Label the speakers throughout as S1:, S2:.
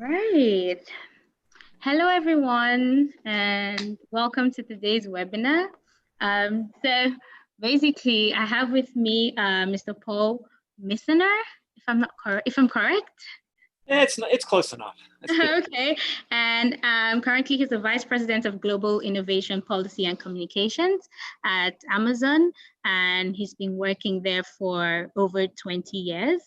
S1: right. Hello, everyone, and welcome to today's webinar. So basically, I have with me Mr. Paul Misener, if I'm correct.
S2: It's close enough.
S1: Okay, and currently he's the Vice President of Global Innovation Policy and Communications at Amazon, and he's been working there for over 20 years.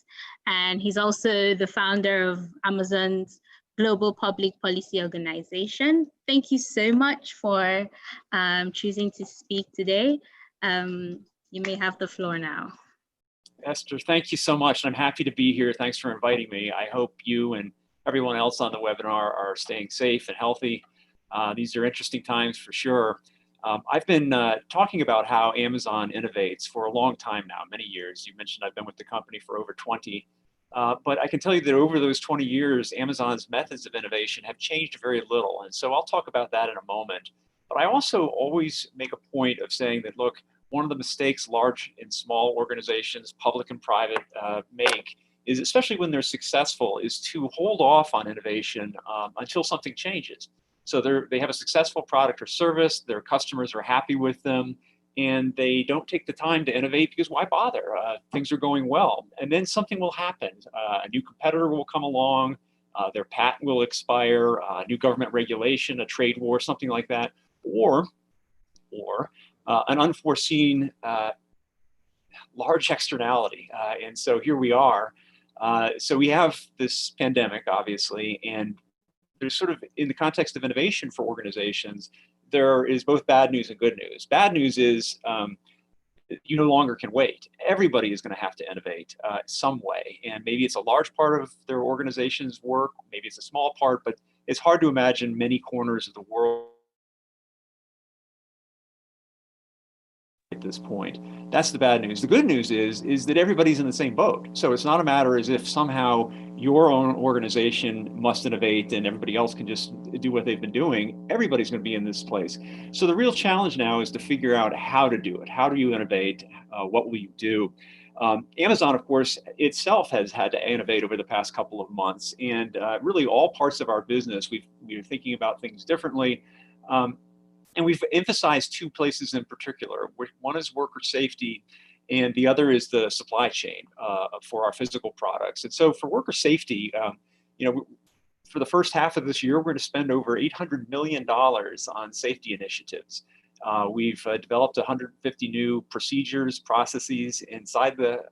S1: And he's also the founder of Amazon's Global Public Policy Organization. Thank you so much for choosing to speak today. You may have the floor now.
S2: Esther, thank you so much. I'm happy to be here. Thanks for inviting me. I hope you and everyone else on the webinar are staying safe and healthy. These are interesting times for sure. I've been talking about how Amazon innovates for a long time now, many years. You mentioned I've been with the company for over 20. But I can tell you that over those 20 years, Amazon's methods of innovation have changed very little. And so I'll talk about that in a moment. But I also always make a point of saying that, look, one of the mistakes large and small organizations, public and private, make is, especially when they're successful, is to hold off on innovation until something changes. So they have a successful product or service, their customers are happy with them, and they don't take the time to innovate because why bother? Things are going well. And then something will happen. A new competitor will come along, their patent will expire, new government regulation, a trade war, something like that, or an unforeseen large externality. And so here we are. So we have this pandemic, obviously, and there's sort of, in the context of innovation for organizations, there is both bad news and good news. Bad news is you no longer can wait. Everybody is going to have to innovate some way. And maybe it's a large part of their organization's work, maybe it's a small part, but it's hard to imagine many corners of the world at this point. That's the bad news. The good news is that everybody's in the same boat. So it's not a matter as if somehow your own organization must innovate and everybody else can just do what they've been doing. Everybody's going to be in this place. So the real challenge now is to figure out how to do it. How do you innovate? What will you do? Amazon, of course, itself has had to innovate over the past couple of months, and really all parts of our business, we're thinking about things differently. And we've emphasized two places in particular. One is worker safety, and the other is the supply chain for our physical products. And so for worker safety, for the first half of this year, we're going to spend over $800 million on safety initiatives. We've developed 150 new procedures, processes inside the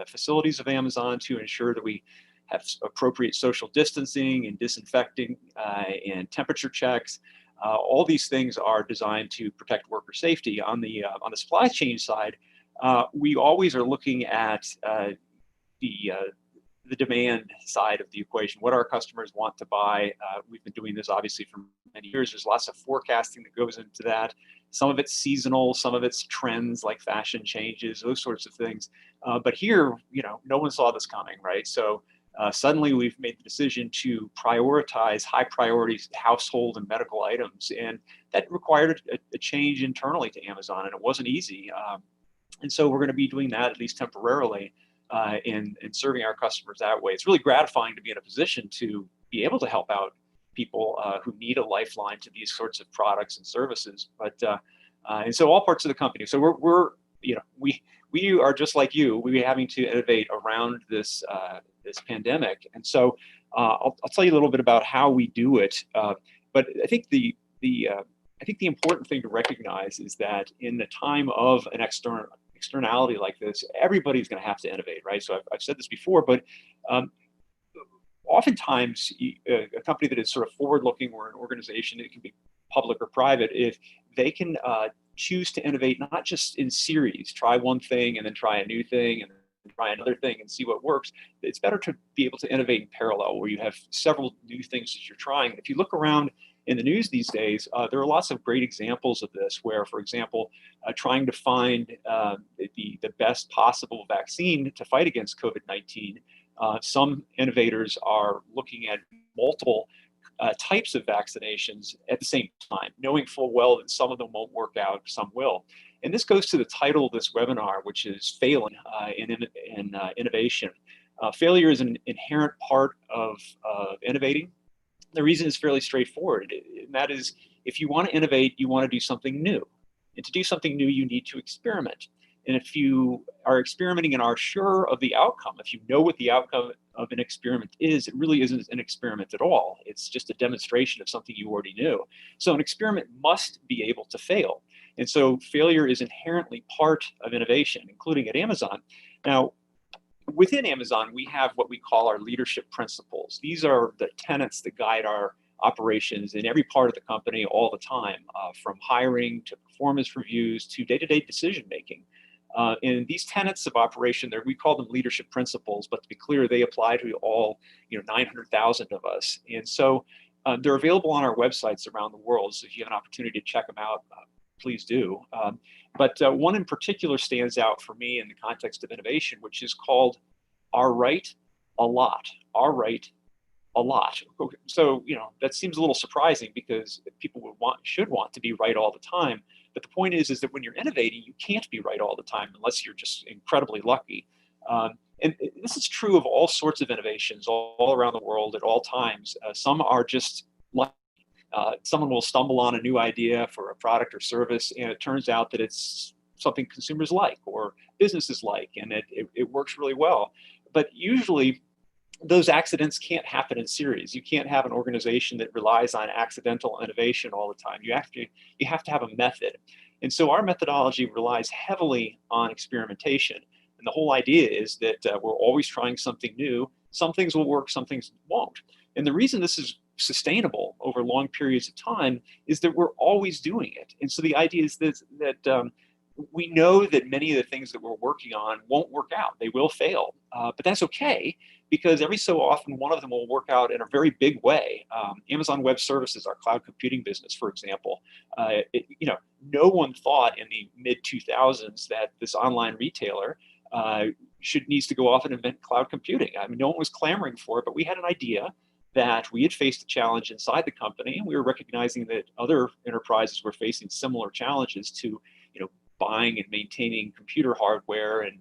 S2: facilities of Amazon to ensure that we have appropriate social distancing and disinfecting and temperature checks. All these things are designed to protect worker safety. On the supply chain side, we always are looking at the demand side of the equation, what our customers want to buy. We've been doing this obviously for many years. There's lots of forecasting that goes into that. Some of it's seasonal, some of it's trends like fashion changes, those sorts of things. But here, no one saw this coming, right? So suddenly we've made the decision to prioritize high priority household and medical items. And that required a change internally to Amazon, and it wasn't easy. And so we're going to be doing that, at least temporarily, in serving our customers that way. It's really gratifying to be in a position to be able to help out people who need a lifeline to these sorts of products and services. But and so all parts of the company. So we are just like you. We're having to innovate around this pandemic, and so I'll tell you a little bit about how we do it. But I think the important thing to recognize is that in the time of an externality like this, everybody's going to have to innovate, right? So I've said this before, but oftentimes a company that is sort of forward-looking, or an organization, it can be public or private, if they can choose to innovate not just in series, try one thing and then try a new thing and try another thing and see what works. It's better to be able to innovate in parallel, where you have several new things that you're trying. If you look around in the news these days, there are lots of great examples of this, where, for example, trying to find the best possible vaccine to fight against COVID-19, some innovators are looking at multiple types of vaccinations at the same time, knowing full well that some of them won't work out, some will. And this goes to the title of this webinar, which is Failing in Innovation. Failure is an inherent part of innovating. The reason is fairly straightforward, and that is if you want to innovate, you want to do something new. And to do something new, you need to experiment. And if you are experimenting and are sure of the outcome, if you know what the outcome of an experiment is, it really isn't an experiment at all. It's just a demonstration of something you already knew. So an experiment must be able to fail. And so failure is inherently part of innovation, including at Amazon. Now, within Amazon, we have what we call our leadership principles. These are the tenets that guide our operations in every part of the company all the time, from hiring to performance reviews to day-to-day decision making. And these tenets of operation, we call them leadership principles, but to be clear, they apply to all 900,000 of us. And so they're available on our websites around the world. So if you have an opportunity to check them out, please do. But one in particular stands out for me in the context of innovation, which is called "Our Right a Lot." Our right a lot. So that seems a little surprising because people should want to be right all the time. But the point is that when you're innovating, you can't be right all the time unless you're just incredibly lucky. And this is true of all sorts of innovations all around the world at all times. Some are just lucky. Someone will stumble on a new idea for a product or service, and it turns out that it's something consumers like or businesses like, and it works really well. But usually, those accidents can't happen in series. You can't have an organization that relies on accidental innovation all the time. You have to have a method. And so our methodology relies heavily on experimentation. And the whole idea is that we're always trying something new. Some things will work, some things won't. And the reason this is sustainable over long periods of time is that we're always doing it. And so the idea is that we know that many of the things that we're working on won't work out. They will fail, but that's okay because every so often one of them will work out in a very big way. Amazon Web Services, our cloud computing business, for example, no one thought in the mid 2000s that this online retailer needs to go off and invent cloud computing. I mean, no one was clamoring for it, but we had an idea that we had faced a challenge inside the company, and we were recognizing that other enterprises were facing similar challenges to, buying and maintaining computer hardware and,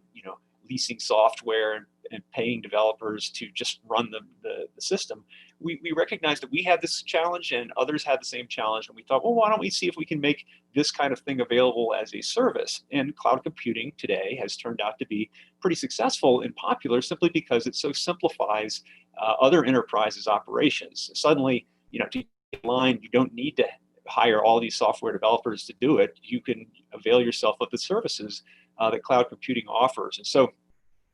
S2: leasing software and paying developers to just run the system. We recognized that we had this challenge and others had the same challenge, and we thought, well, why don't we see if we can make this kind of thing available as a service? And cloud computing today has turned out to be pretty successful and popular simply because it so simplifies other enterprises' operations. Suddenly, to get in line, you don't need to hire all these software developers to do it. You can avail yourself of the services that cloud computing offers. And so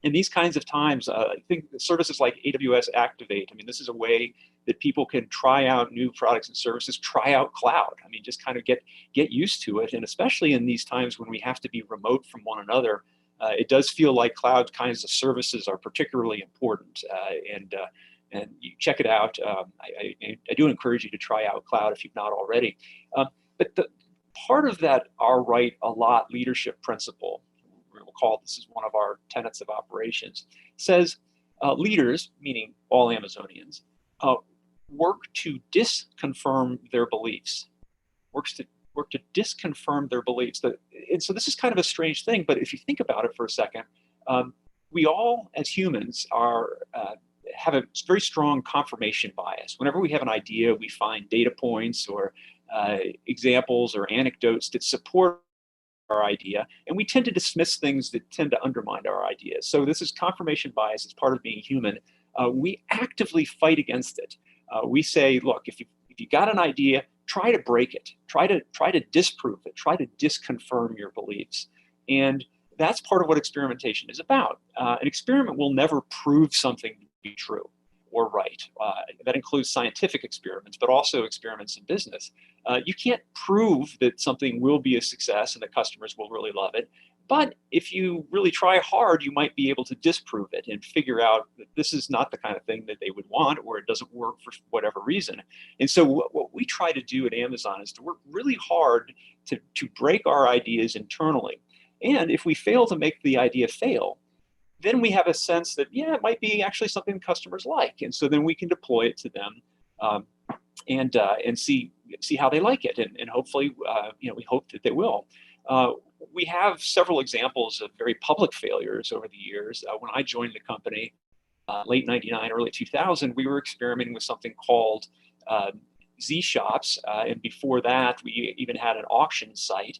S2: in these kinds of times, I think services like AWS Activate, this is a way that people can try out new products and services, try out cloud. Just kind of get used to it. And especially in these times when we have to be remote from one another, it does feel like cloud kinds of services are particularly important. And you check it out. I do encourage you to try out cloud if you've not already. But the part of that "our right a lot" leadership principle, we'll call this is one of our tenets of operations, says leaders, meaning all Amazonians, work to disconfirm their beliefs. Work to disconfirm their beliefs. And so this is kind of a strange thing, but if you think about it for a second, we all as humans have a very strong confirmation bias. Whenever we have an idea, we find data points or examples or anecdotes that support our idea, and we tend to dismiss things that tend to undermine our ideas. So this is confirmation bias. It's part of being human. We actively fight against it. We say, look, if you got an idea, try to break it. Try to disprove it. Try to disconfirm your beliefs. And that's part of what experimentation is about. An experiment will never prove something to be true or right. That includes scientific experiments, but also experiments in business. You can't prove that something will be a success and that customers will really love it. But if you really try hard, you might be able to disprove it and figure out that this is not the kind of thing that they would want, or it doesn't work for whatever reason. And so what we try to do at Amazon is to work really hard to break our ideas internally. And if we fail to make the idea fail, then we have a sense that, yeah, it might be actually something customers like. And so then we can deploy it to them and see how they like it. And hopefully, we hope that they will. We have several examples of very public failures over the years. When I joined the company, late 99, early 2000, we were experimenting with something called Z Shops. And before that, we even had an auction site.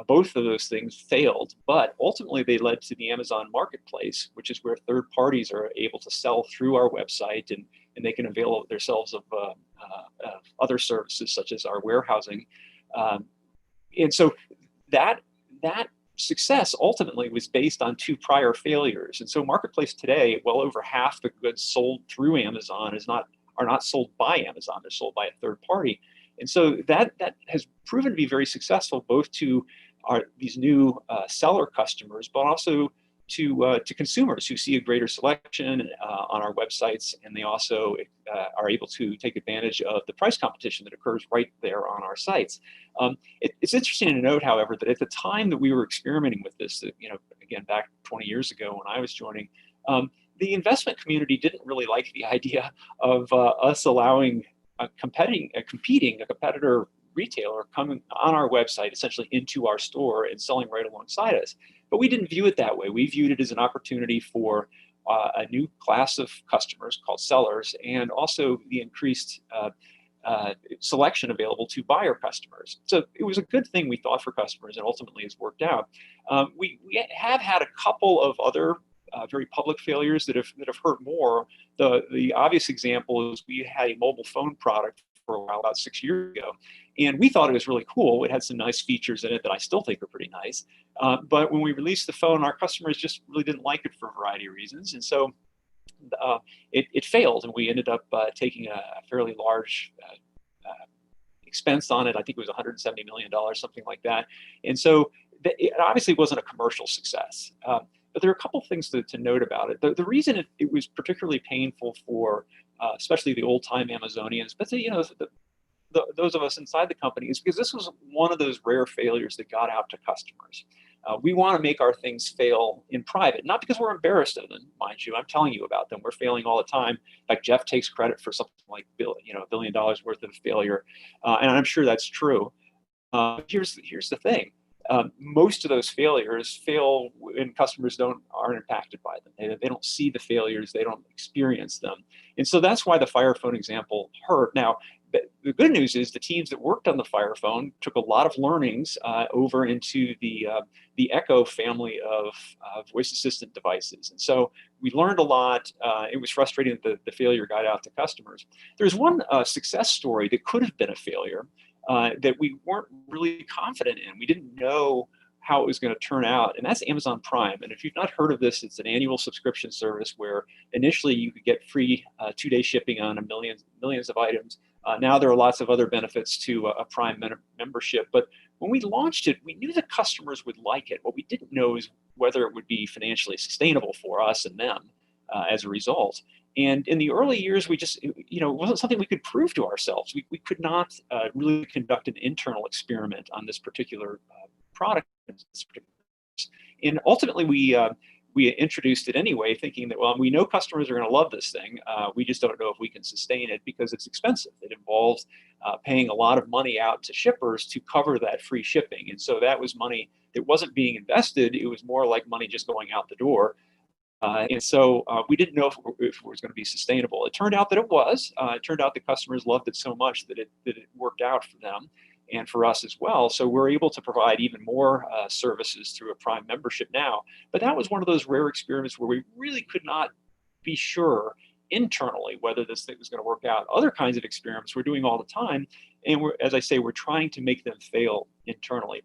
S2: Both of those things failed, but ultimately they led to the Amazon Marketplace, which is where third parties are able to sell through our website, and they can avail themselves of other services such as our warehousing. And so that success ultimately was based on two prior failures. And so Marketplace today, well over half the goods sold through Amazon are not sold by Amazon, they're sold by a third party. And so that has proven to be very successful, both to these new seller customers, but also to consumers who see a greater selection on our websites, and they also are able to take advantage of the price competition that occurs right there on our sites. It's interesting to note, however, that at the time that we were experimenting with this, again, back 20 years ago when I was joining, the investment community didn't really like the idea of us allowing a competitor retailer coming on our website, essentially into our store and selling right alongside us. But we didn't view it that way. We viewed it as an opportunity for a new class of customers called sellers, and also the increased selection available to buyer customers. So it was a good thing, we thought, for customers, and ultimately has worked out. We have had a couple of other very public failures that have hurt more. The obvious example is we had a mobile phone product for a while, about 6 years ago, and we thought it was really cool. It had some nice features in it that I still think are pretty nice. But when we released the phone, our customers just really didn't like it for a variety of reasons, and so it failed, and we ended up taking a fairly large expense on it. I think it was $170 million, something like that. And so it obviously wasn't a commercial success. But there are a couple things to note about it. The reason it was particularly painful for especially the old-time Amazonians, but those of us inside the company, is because this was one of those rare failures that got out to customers. We want to make our things fail in private, not because we're embarrassed of them, mind you. I'm telling you about them. We're failing all the time. Like, Jeff takes credit for something like $1 billion worth of failure, and I'm sure that's true. Here's the thing. Most of those failures fail when customers aren't impacted by them. They don't see the failures, they don't experience them. And so that's why the Fire Phone example hurt. Now, the good news is the teams that worked on the Fire Phone took a lot of learnings over into the Echo family of voice assistant devices. And so we learned a lot. It was frustrating that the failure got out to customers. There's one success story that could have been a failure that we weren't really confident in. We didn't know how it was going to turn out, and that's Amazon Prime. And if you've not heard of this, it's an annual subscription service where initially you could get free 2-day shipping on millions of items. Now there are lots of other benefits to a Prime membership, but when we launched it, we knew that customers would like it. What we didn't know is whether it would be financially sustainable for us and them as a result. And in the early years, we just, it wasn't something we could prove to ourselves. We could not really conduct an internal experiment on this particular product. And ultimately, we introduced it anyway, thinking that, well, we know customers are going to love this thing. We just don't know if we can sustain it because it's expensive. It involves paying a lot of money out to shippers to cover that free shipping. And so that was money that wasn't being invested. It was more like money just going out the door. And so we didn't know if it was going to be sustainable. It turned out that it was. It turned out the customers loved it so much that it worked out for them and for us as well. So we're able to provide even more services through a Prime membership now. But that was one of those rare experiments where we really could not be sure internally whether this thing was going to work out. Other kinds of experiments we're doing all the time. And as I say, we're trying to make them fail internally.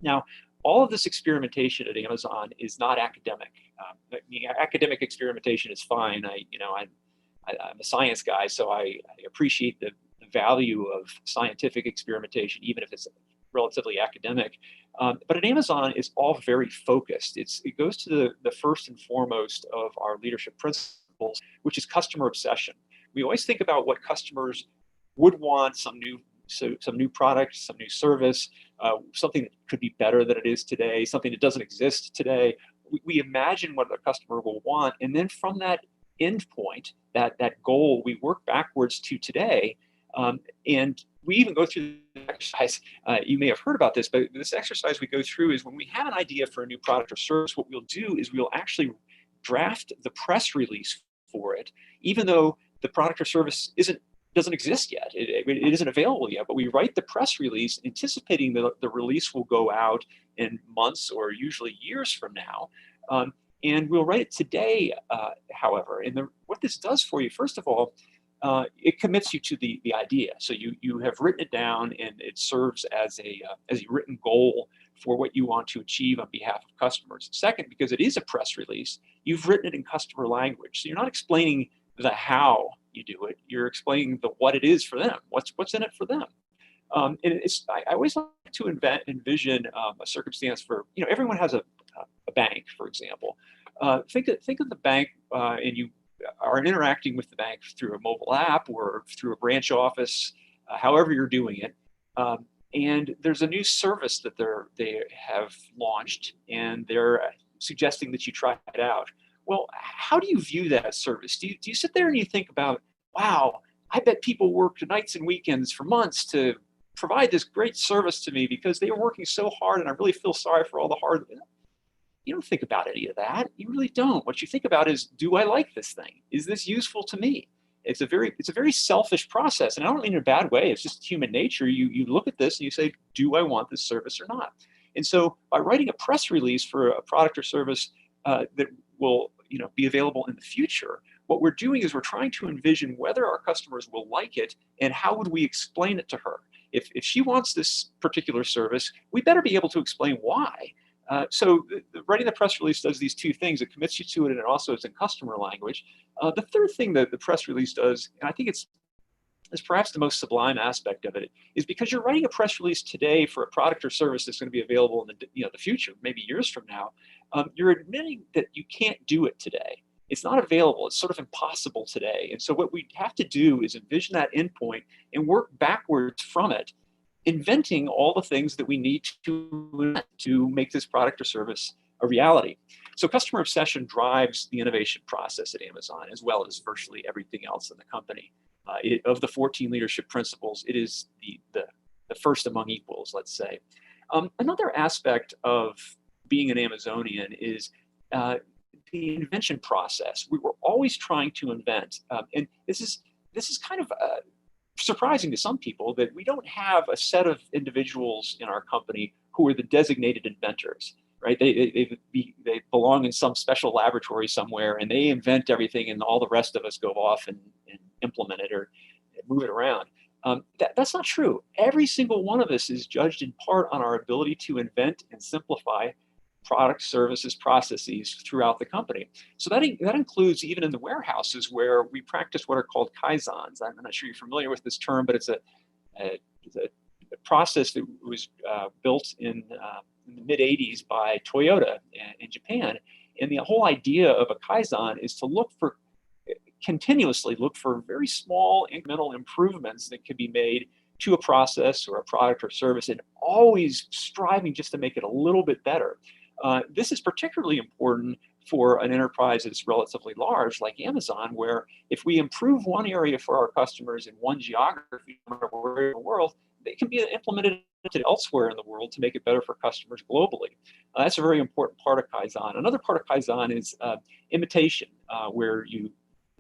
S2: Now, all of this experimentation at Amazon is not academic. Academic experimentation is fine. I'm a science guy, so I appreciate the value of scientific experimentation, even if it's relatively academic. But at Amazon, it's all very focused. It goes to the first and foremost of our leadership principles, which is customer obsession. We always think about what customers would want, some new product, some new service, something that could be better than it is today, something that doesn't exist today. We imagine what the customer will want, and then from that end point, that goal, we work backwards to today. And we even go through the exercise. You may have heard about this, but this exercise we go through is when we have an idea for a new product or service, what we'll do is we'll actually draft the press release for it, even though the product or service doesn't exist yet. It isn't available yet, but we write the press release anticipating that the release will go out in months or usually years from now. And we'll write it today, however. And what this does for you, first of all, it commits you to the idea. So you have written it down, and it serves as a written goal for what you want to achieve on behalf of customers. Second, because it is a press release, you've written it in customer language. So you're not explaining the how you do it, you're explaining the what it is for them, what's in it for them. And I always like to envision a circumstance for, everyone has a bank, for example. Think of the bank, and you are interacting with the bank through a mobile app or through a branch office, however you're doing it. And there's a new service that they have launched, and they're suggesting that you try it out. Well, how do you view that service? Do you sit there and you think about, wow, I bet people worked nights and weekends for months to provide this great service to me because they were working so hard, and I really feel sorry for all the hard. You don't think about any of that. You really don't. What you think about is, do I like this thing? Is this useful to me? It's a very selfish process, and I don't mean in a bad way. It's just human nature. You look at this and you say, do I want this service or not? And so by writing a press release for a product or service that will be available in the future, what we're doing is we're trying to envision whether our customers will like it, and how would we explain it to her. If she wants this particular service, we better be able to explain why. So writing the press release does these two things. It commits you to it, and it also is in customer language. The third thing that the press release does, and I think it's perhaps the most sublime aspect of it, is because you're writing a press release today for a product or service that's going to be available in the future, maybe years from now. You're admitting that you can't do it today. It's not available. It's sort of impossible today. And so what we have to do is envision that endpoint and work backwards from it, inventing all the things that we need to make this product or service a reality. So customer obsession drives the innovation process at Amazon, as well as virtually everything else in the company. Of the 14 leadership principles, it is the first among equals, let's say. Another aspect of being an Amazonian is the invention process. We were always trying to invent, and this is kind of surprising to some people, that we don't have a set of individuals in our company who are the designated inventors, right? They belong in some special laboratory somewhere, and they invent everything, and all the rest of us go off and implement it or move it around. That's not true. Every single one of us is judged in part on our ability to invent and simplify products, services, processes throughout the company. So that includes even in the warehouses, where we practice what are called kaizens. I'm not sure you're familiar with this term, but it's a process that was built in the mid-'80s by Toyota in Japan. And the whole idea of a kaizen is to continuously look for very small incremental improvements that can be made to a process or a product or service, and always striving just to make it a little bit better. This is particularly important for an enterprise that's relatively large like Amazon, where if we improve one area for our customers in one geography, no matter where in the world, they can be implemented elsewhere in the world to make it better for customers globally. That's a very important part of Kaizen. Another part of Kaizen is imitation, where you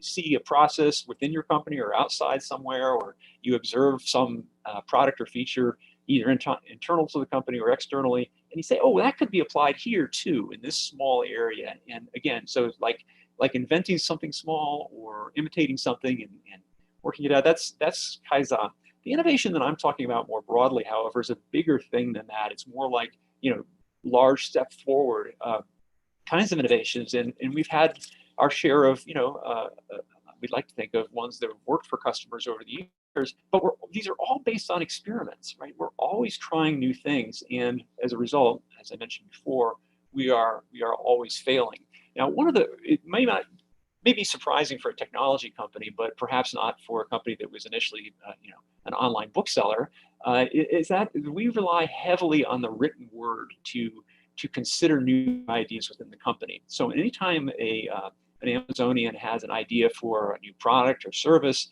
S2: see a process within your company or outside somewhere, or you observe some product or feature either internal to the company or externally, and you say, oh, that could be applied here too, in this small area. And again, so like inventing something small or imitating something and working it out, that's Kaizen. The innovation that I'm talking about more broadly, however, is a bigger thing than that. It's more like, large step forward kinds of innovations. And we've had our share of, we'd like to think of ones that have worked for customers over the years, but these are all based on experiments, right? We're always trying new things. And as a result, as I mentioned before, we are always failing. Now, it may be surprising for a technology company, but perhaps not for a company that was initially, an online bookseller, is that we rely heavily on the written word to consider new ideas within the company. So anytime an Amazonian has an idea for a new product or service,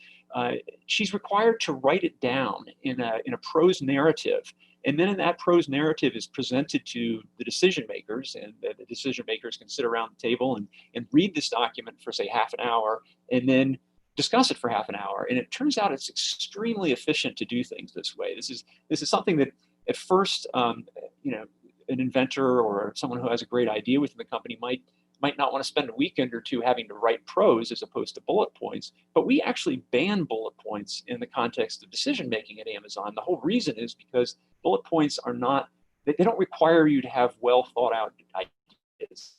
S2: she's required to write it down in a prose narrative And then that prose narrative is presented to the decision makers, and the decision makers can sit around the table and read this document for, say, half an hour, and then discuss it for half an hour. And it turns out it's extremely efficient to do things this way. This is something that at first, you know, an inventor or someone who has a great idea within the company might not want to spend a weekend or two having to write prose as opposed to bullet points. But we actually ban bullet points in the context of decision making at Amazon. The whole reason is because bullet points are not, they don't require you to have well thought out ideas.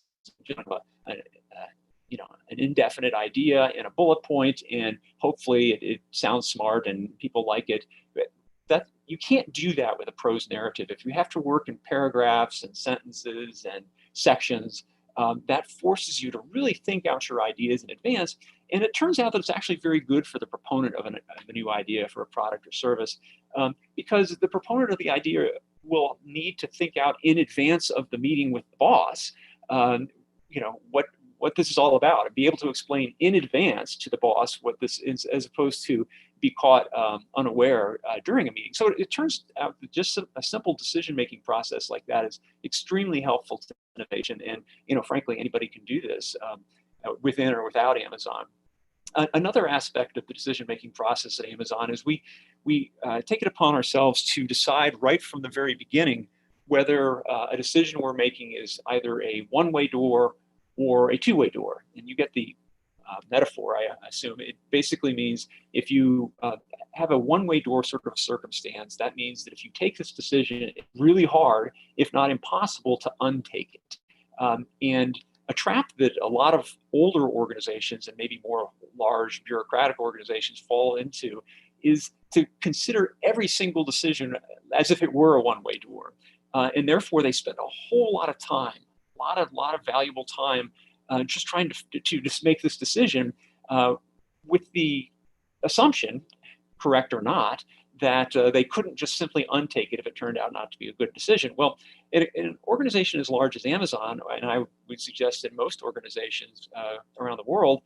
S2: You know, an indefinite idea in a bullet point, and hopefully it sounds smart and people like it. But that, you can't do that with a prose narrative. If you have to work in paragraphs and sentences and sections, that forces you to really think out your ideas in advance. And it turns out that it's actually very good for the proponent of a new idea for a product or service, because the proponent of the idea will need to think out in advance of the meeting with the boss, you know, what this is all about, and be able to explain in advance to the boss what this is, as opposed to be caught unaware during a meeting. So it turns out that just a simple decision-making process like that is extremely helpful to innovation. And, you know, frankly, anybody can do this within or without Amazon. Another aspect of the decision-making process at Amazon is we take it upon ourselves to decide right from the very beginning whether a decision we're making is either a one-way door or a two-way door. And you get the metaphor, I assume. It basically means if you have a one-way door sort of circumstance, that means that if you take this decision, it's really hard, if not impossible, to untake it. And a trap that a lot of older organizations and maybe more large bureaucratic organizations fall into is to consider every single decision as if it were a one-way door. And therefore, they spend a whole lot of time, a lot of valuable time just trying to just make this decision with the assumption, correct or not, that they couldn't just simply untake it if it turned out not to be a good decision. Well, in an organization as large as Amazon, and I would suggest in most organizations around the world,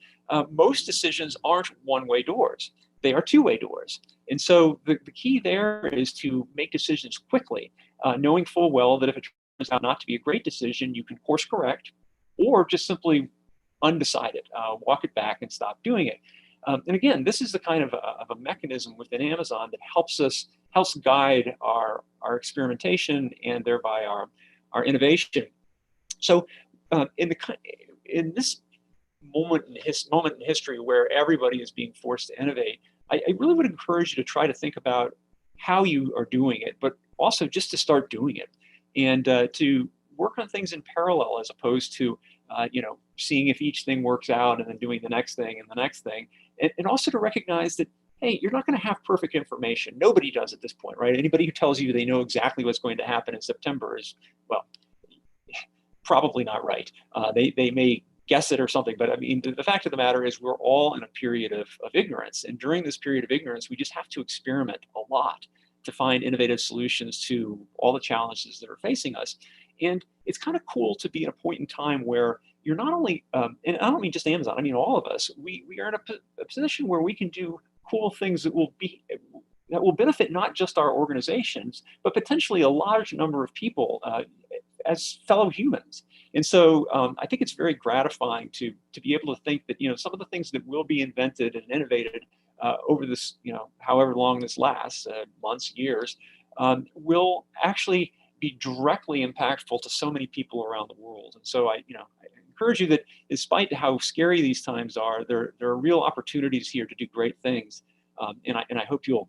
S2: most decisions aren't one-way doors. They are two-way doors. And so the key there is to make decisions quickly, knowing full well that if it turns out not to be a great decision, you can course correct or just simply undecide it, walk it back and stop doing it. And again, this is the kind of a mechanism within Amazon that helps guide our experimentation and thereby our innovation. So in this moment in history where everybody is being forced to innovate, I really would encourage you to try to think about how you are doing it, but also just to start doing it, and to work on things in parallel as opposed to seeing if each thing works out and then doing the next thing and the next thing, and also to recognize that, hey, you're not going to have perfect information. Nobody does at this point, right? Anybody who tells you they know exactly what's going to happen in September is, well, probably not right. They may guess it or something, but I mean, the fact of the matter is we're all in a period of ignorance. And during this period of ignorance, we just have to experiment a lot to find innovative solutions to all the challenges that are facing us. And it's kind of cool to be at a point in time where you're not only, and I don't mean just Amazon, I mean all of us, we are in a position where we can do cool things that will benefit not just our organizations, but potentially a large number of people as fellow humans. And so I think it's very gratifying to be able to think that, some of the things that will be invented and innovated over this, however long this lasts, months, years, will actually be directly impactful to so many people around the world. And so I encourage you that despite how scary these times are, there are real opportunities here to do great things. And I hope you'll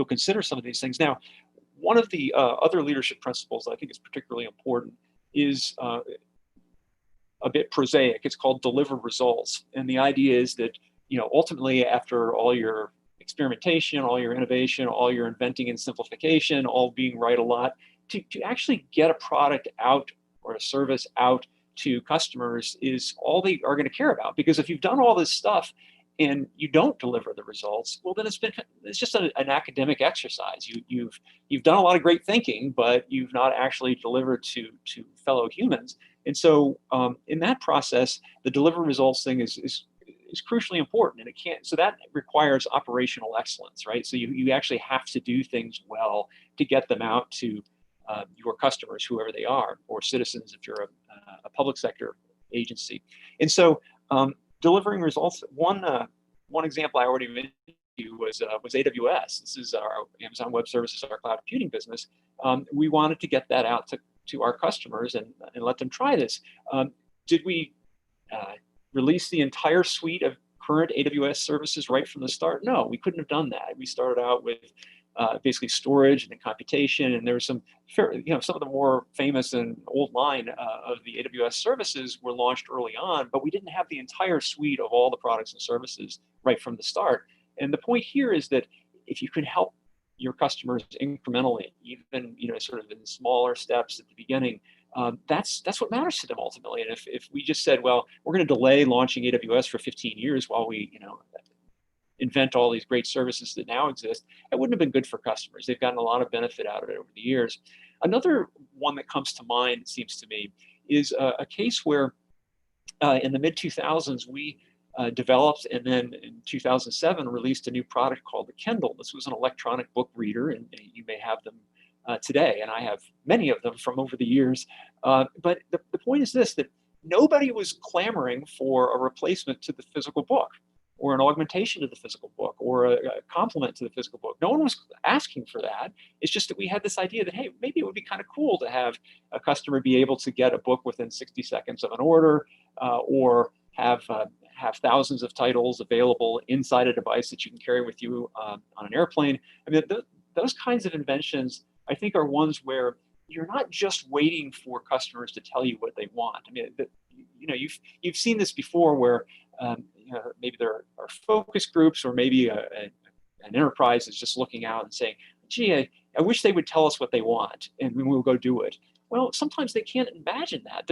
S2: consider some of these things. Now, one of the other leadership principles that I think is particularly important is a bit prosaic. It's called deliver results. And the idea is that, ultimately after all your experimentation, all your innovation, all your inventing and simplification, all being right a lot, to actually get a product out or a service out to customers is all they are going to care about. Because if you've done all this stuff and you don't deliver the results, well, then it's just an academic exercise. You've done a lot of great thinking, but you've not actually delivered to fellow humans. And so in that process, the deliver results thing is is crucially important, and it can't. So that requires operational excellence, right? So you actually have to do things well to get them out to your customers, whoever they are, or citizens if you're a public sector agency. And so delivering results. One example I already mentioned was AWS. This is our Amazon Web Services, our cloud computing business. We wanted to get that out to our customers and let them try this. Did we release the entire suite of current AWS services right from the start? No, we couldn't have done that. We started out with basically storage and then computation, and there was some of the more famous and old line of the AWS services were launched early on, but we didn't have the entire suite of all the products and services right from the start. And the point here is that if you can help your customers incrementally, even sort of in smaller steps at the beginning, that's what matters to them ultimately. And if we just said, well, we're going to delay launching AWS for 15 years while we invent all these great services that now exist, it wouldn't have been good for customers. They've gotten a lot of benefit out of it over the years. Another one that comes to mind, it seems to me, is a case where in the mid-2000s, we developed and then in 2007 released a new product called the Kindle. This was an electronic book reader, and you may have them today, and I have many of them from over the years. But the point is this, that nobody was clamoring for a replacement to the physical book, or an augmentation to the physical book, or a complement to the physical book. No one was asking for that. It's just that we had this idea that, hey, maybe it would be kind of cool to have a customer be able to get a book within 60 seconds of an order, or have thousands of titles available inside a device that you can carry with you on an airplane. I mean, those kinds of inventions, I think, are ones where you're not just waiting for customers to tell you what they want. I mean, you've seen this before, where maybe there are focus groups, or maybe an enterprise is just looking out and saying, gee, I wish they would tell us what they want, and we'll go do it. Well, sometimes they can't imagine that.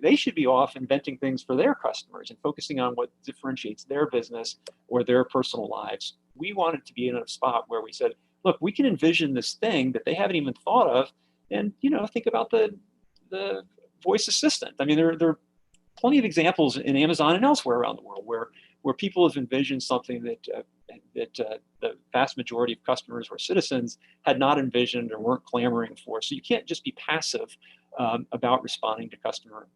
S2: They should be off inventing things for their customers and focusing on what differentiates their business or their personal lives. We wanted to be in a spot where we said, look, we can envision this thing that they haven't even thought of, and think about the voice assistant. I mean, there are plenty of examples in Amazon and elsewhere around the world where people have envisioned something that the vast majority of customers or citizens had not envisioned or weren't clamoring for. So you can't just be passive about responding to customer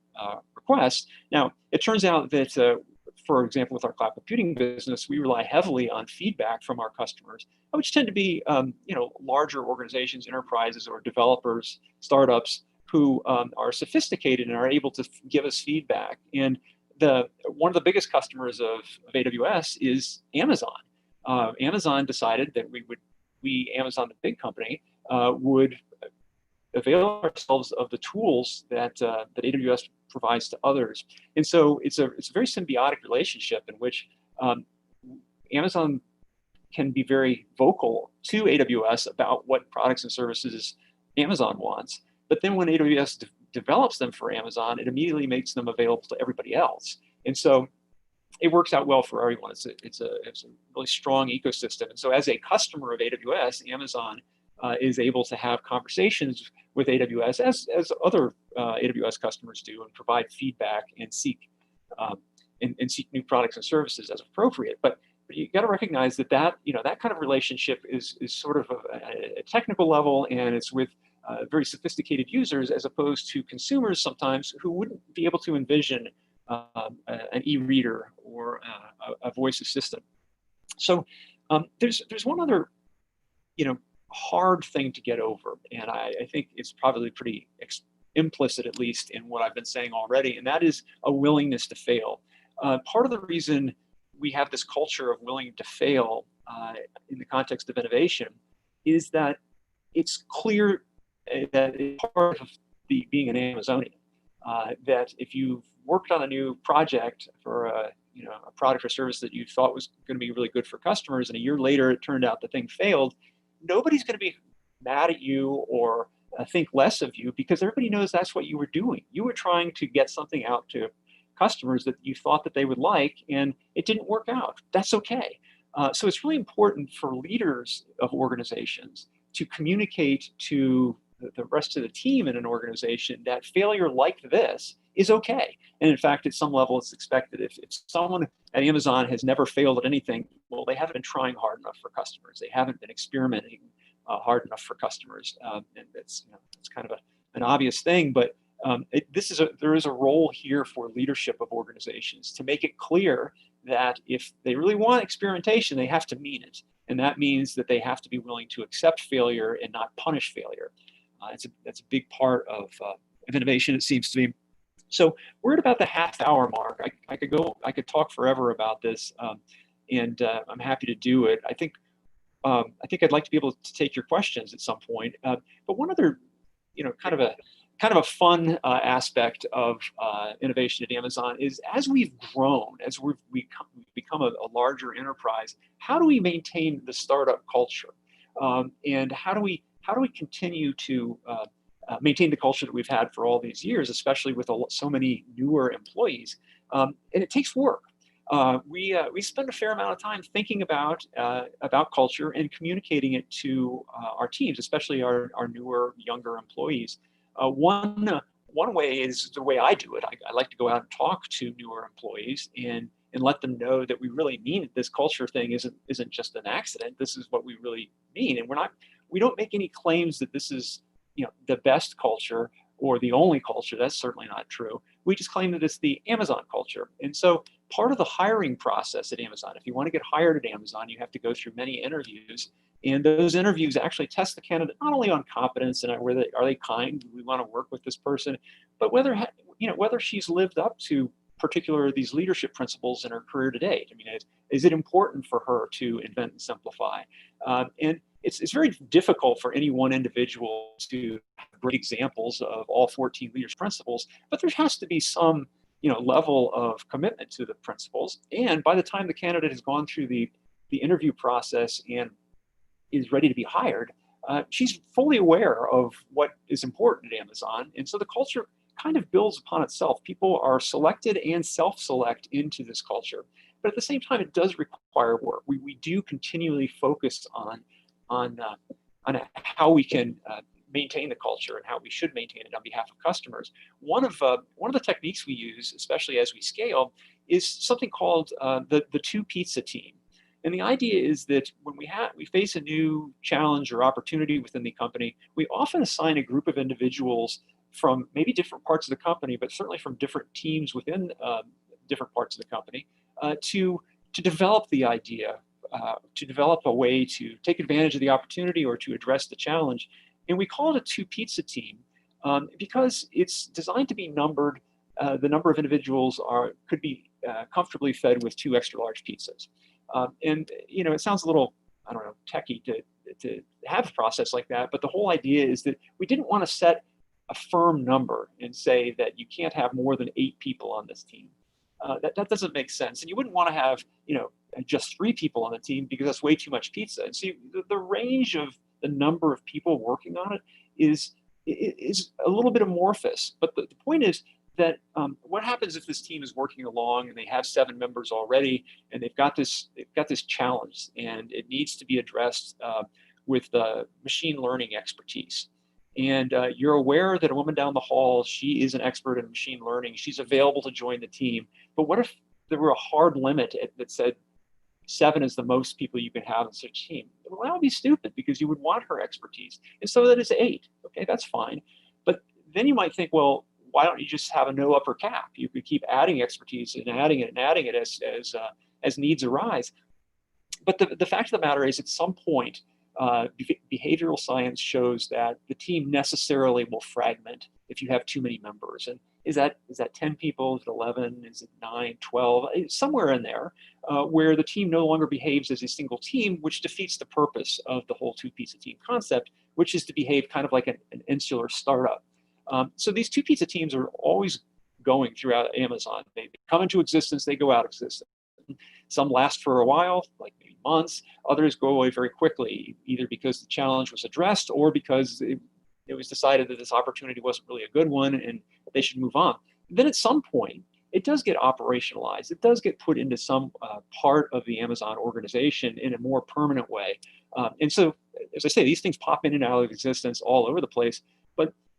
S2: requests. Now, it turns out that, for example, with our cloud computing business, we rely heavily on feedback from our customers, which tend to be larger organizations, enterprises, or developers, startups, who are sophisticated and are able to give us feedback. And one of the biggest customers of AWS is Amazon. Amazon decided that Amazon, the big company, would avail ourselves of the tools that AWS provides to others. And so it's a very symbiotic relationship in which Amazon can be very vocal to AWS about what products and services Amazon wants. But then when AWS develops them for Amazon, it immediately makes them available to everybody else. And so it works out well for everyone. It's a really strong ecosystem. And so as a customer of AWS, Amazon is able to have conversations with AWS, as other AWS customers do, and provide feedback and seek new products and services as appropriate. But you got to recognize that kind of relationship is sort of a technical level, and it's with very sophisticated users, as opposed to consumers sometimes who wouldn't be able to envision an e-reader or a voice assistant. So there's one other hard thing to get over, and I think it's probably pretty implicit, at least in what I've been saying already, and that is a willingness to fail. Part of the reason we have this culture of willing to fail in the context of innovation is that it's clear that it's part of being an Amazonian, that if you've worked on a new project for a product or service that you thought was going to be really good for customers, and a year later it turned out the thing failed, nobody's going to be mad at you or think less of you, because everybody knows that's what you were doing. You were trying to get something out to customers that you thought that they would like, and it didn't work out. That's okay. So it's really important for leaders of organizations to communicate to the rest of the team in an organization that failure like this is okay. And in fact, at some level, it's expected. If someone at Amazon has never failed at anything, well, they haven't been trying hard enough for customers. They haven't been experimenting hard enough for customers. And it's, it's kind of an obvious thing, but there is a role here for leadership of organizations to make it clear that if they really want experimentation, they have to mean it. And that means that they have to be willing to accept failure and not punish failure. That's a big part of innovation, it seems to me. So we're at about the half-hour mark. I could talk forever about this, and I'm happy to do it. I think I'd like to be able to take your questions at some point. But one other, kind of a fun aspect of innovation at Amazon is as we've grown, as we've become a larger enterprise, how do we maintain the startup culture, and how do we continue to maintain the culture that we've had for all these years, especially with so many newer employees? And it takes work. We spend a fair amount of time thinking about culture and communicating it to our teams, especially our newer, younger employees. One way is the way I do it. I like to go out and talk to newer employees and let them know that we really mean it. This culture thing isn't just an accident. This is what we really mean, and we don't make any claims that this is the best culture or the only culture. That's certainly not true. We just claim that it's the Amazon culture. And so part of the hiring process at Amazon, if you want to get hired at Amazon, you have to go through many interviews. And those interviews actually test the candidate not only on competence and are they kind, we want to work with this person, but whether she's lived up to particular of these leadership principles in her career to date. I mean, is it important for her to invent and simplify? And it's very difficult for any one individual to have great examples of all 14 leadership principles, but there has to be some level of commitment to the principles. And by the time the candidate has gone through the interview process and is ready to be hired, she's fully aware of what is important at Amazon. And so the culture kind of builds upon itself. People are selected and self-select into this culture. But at the same time, it does require work. We do continually focus on how we can maintain the culture and how we should maintain it on behalf of customers. One of the techniques we use, especially as we scale, is something called the two pizza team. And the idea is that when we face a new challenge or opportunity within the company, we often assign a group of individuals from maybe different parts of the company, but certainly from different teams within different parts of the company, to develop the idea, to develop a way to take advantage of the opportunity or to address the challenge. And we call it a two pizza team because it's designed to be numbered. The number of individuals could be comfortably fed with 2 extra large pizzas. And it sounds a little, I don't know, techie to have a process like that, but the whole idea is that we didn't want to set a firm number and say that you can't have more than 8 people on this team. That doesn't make sense. And you wouldn't want to have, just 3 people on the team because that's way too much pizza. And see, the range of the number of people working on it is a little bit amorphous. But the point is that what happens if this team is working along and they have 7 members already and they've got this challenge and it needs to be addressed with machine learning expertise. And you're aware that a woman down the hall, she is an expert in machine learning. She's available to join the team. But what if there were a hard limit that said 7 is the most people you can have in such a team? Well, that would be stupid because you would want her expertise. And so that is 8. Okay, that's fine. But then you might think, well, why don't you just have a no upper cap? You could keep adding expertise and adding it as needs arise. But the fact of the matter is, at some point, behavioral science shows that the team necessarily will fragment if you have too many members. And is that 10 people? Is it 11? Is it 9, 12? Somewhere in there where the team no longer behaves as a single team, which defeats the purpose of the whole 2 pizza team concept, which is to behave kind of like an insular startup. So these 2 pizza teams are always going throughout Amazon. They come into existence, they go out of existence. Some last for a while, like maybe months. Others go away very quickly, either because the challenge was addressed or because it was decided that this opportunity wasn't really a good one and they should move on. Then at some point, it does get operationalized. It does get put into some part of the Amazon organization in a more permanent way. And so, as I say, these things pop in and out of existence all over the place.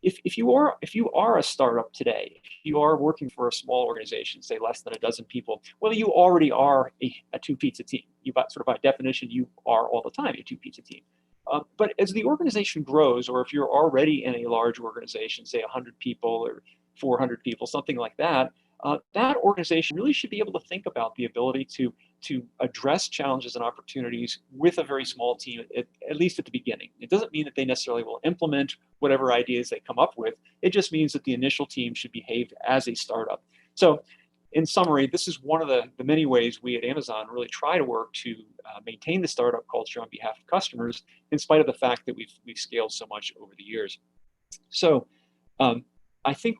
S2: if you are a startup today, if you are working for a small organization, say less than a dozen people, well, you already are a two pizza team. You sort of by definition, you are all the time a two pizza team. But as the organization grows, or if you're already in a large organization, say 100 people or 400 people, something like that, that organization really should be able to think about the ability to address challenges and opportunities with a very small team, at least at the beginning. It doesn't mean that they necessarily will implement whatever ideas they come up with. It just means that the initial team should behave as a startup. So in summary, this is one of the many ways we at Amazon really try to work to maintain the startup culture on behalf of customers, in spite of the fact that we've scaled so much over the years. So I think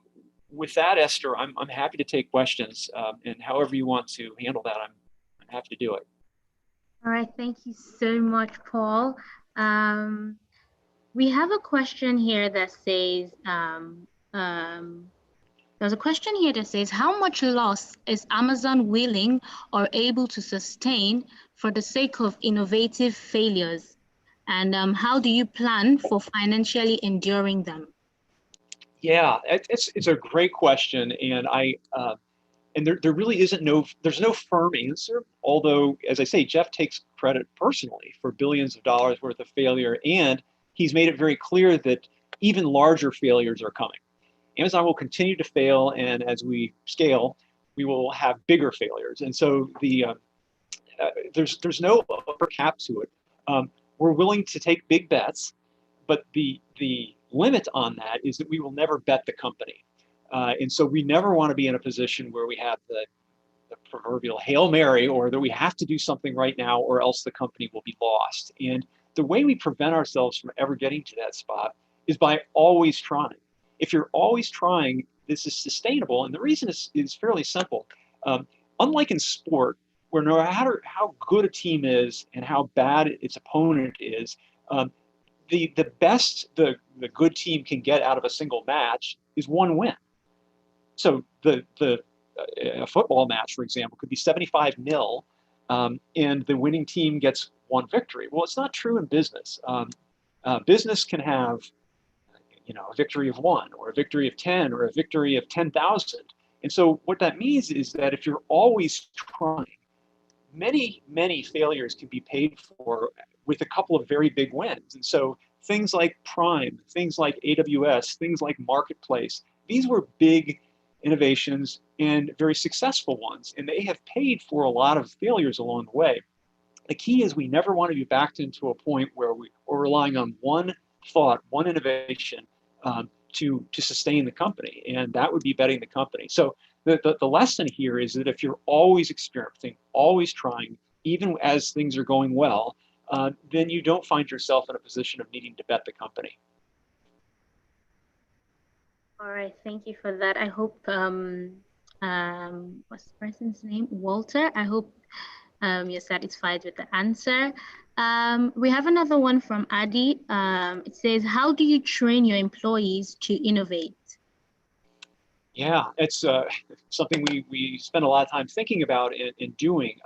S2: with that, Esther, I'm happy to take questions, and however you want to handle that, I'm happy to do it.
S1: All right, thank you so much, Paul. We have a question here that says, there's a question here that says, how much loss is Amazon willing or able to sustain for the sake of innovative failures? And how do you plan for financially enduring them?
S2: Yeah, it's a great question, and there really there's no firm answer. Although, as I say, Jeff takes credit personally for billions of dollars worth of failure, and he's made it very clear that even larger failures are coming. Amazon will continue to fail, and as we scale, we will have bigger failures. And so there's no upper cap to it. We're willing to take big bets, but the limit on that is that we will never bet the company. And so we never want to be in a position where we have the proverbial Hail Mary, or that we have to do something right now or else the company will be lost. And the way we prevent ourselves from ever getting to that spot is by always trying. If you're always trying, this is sustainable. And the reason is fairly simple. Unlike in sport, where no matter how good a team is and how bad its opponent is, the best the good team can get out of a single match is one win. So a football match, for example, could be 75-0, and the winning team gets one victory. Well, it's not true in business. Business can have, a victory of 1, or a victory of 10, or a victory of 10,000. And so what that means is that if you're always trying, many failures can be paid for with a couple of very big wins. And so things like Prime, things like AWS, things like Marketplace, these were big innovations and very successful ones, and they have paid for a lot of failures along the way. The key is we never want to be backed into a point where we're relying on one thought, one innovation to sustain the company, and that would be betting the company. So the lesson here is that if you're always experimenting, always trying, even as things are going well, then you don't find yourself in a position of needing to bet the company.
S1: All right, thank you for that. I hope, what's the person's name? Walter. I hope you're satisfied with the answer. We have another one from Adi. It says, how do you train your employees to innovate?
S2: Yeah, it's something we spend a lot of time thinking about and doing.